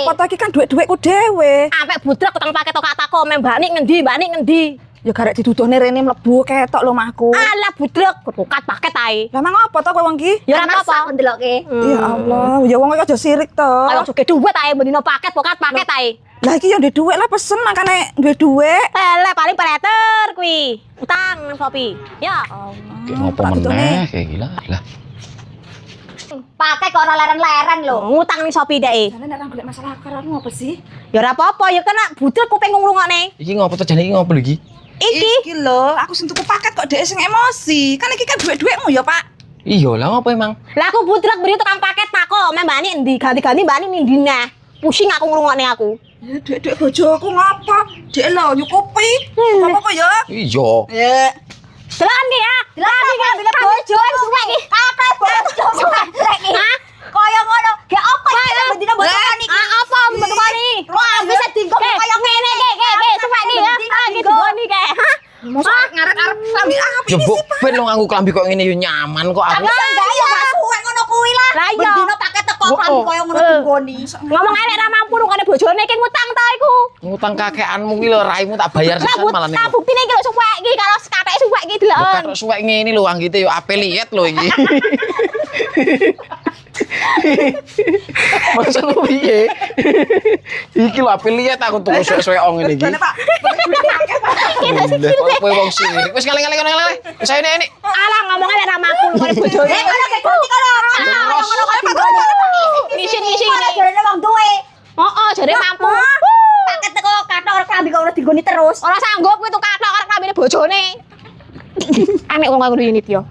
Apa to iki kan duit-duitku dhewe. Sampai budrek tukang paket tok tako Mbak Nik ngendi? Ya garek dituduhne rene mlebu ketok lho mahku. Alah budrek bukat paket ae. Lah mang apa to kowe wong iki? Ya ora apa-apa ndelokke. Ya Allah, ya wong aja sirik to. Kayak sugih duit ae bendino paket bukat paket ae. Lah iki yo ndek dhuwit lah pesen makane duwe dhuwit. Eleh paling preter kuwi. Utang nang Shopee. Ya. Kayak ngopo meneh kayak gila lah. Pakai kok ora leren-leren lho. Ngutang ning Shopee dek. Jane nek golek masalah kararmu apa sih? Ya ora apa-apa ya kena budrek kuping ngrungokne. Iki ngopo to jane iki ngopo lho iki? Iki lho, aku sing tuku paket kok dhek sing emosi. Kan iki kan duit-duitmu ya, Pak. Iya lah ngopo emang? Lah aku budrek beri tukang paket tako, Mbak Nik endi ganti-ganti Mbak Nik ning dina. Pusing aku ngrungokne aku. Ya duit-duit bojoku ngapa? Dhek lho nyukupi. Apa-apa ya? Iya. Ya. Delokan ki ya. Delokan ki bila bojo suwek ki. Kakek bojo suwek ki. Hah? Kaya ngono. Gek apa iki bendina bojo iki? Apa bentukane? Wah, bisa dingkok kaya ngene ki, suwek ki ya. Iki digoni ki. Hah? Mosok ngarep-arep klambi apa Ya iki mbok sih, Pak? ben lo nganggo klambi kok ngene yo nyaman kok aku. Enggak ya suwek ngono kuwi lah. Bendina paket teko klambi kaya ngono digoni. Ngomong elek ra mampu rungane bojone iki ngutang ta iku. Ngutang kakeanmu ki lho raimu tak bayar sisan malah Nah, niku. buktine iki lho suwek iki kalau katheke suwek iki delon. Bukan suwek ngene lho anggite yo apeliet lho iki. Maksud lu piye? Iki lho apeliet aku tuku suwek-suwek ngene iki. Jane, Pak. Kita sih Lah kowe wong sirik. Wis ngale-ngale ngono ngale. Wis ayo ini. alah ngomongnya lek ra mampu rungane bojone. Ngono kayak kunti kalau ngono ngisi-ngisi. Jarene wong duwe. Heeh, jare mampu. Paket teko kathok klambi kok ora digoni terus. Ora sanggup kuwi tuh kathok arep klambine bojone. Anek wong ngono ini yo.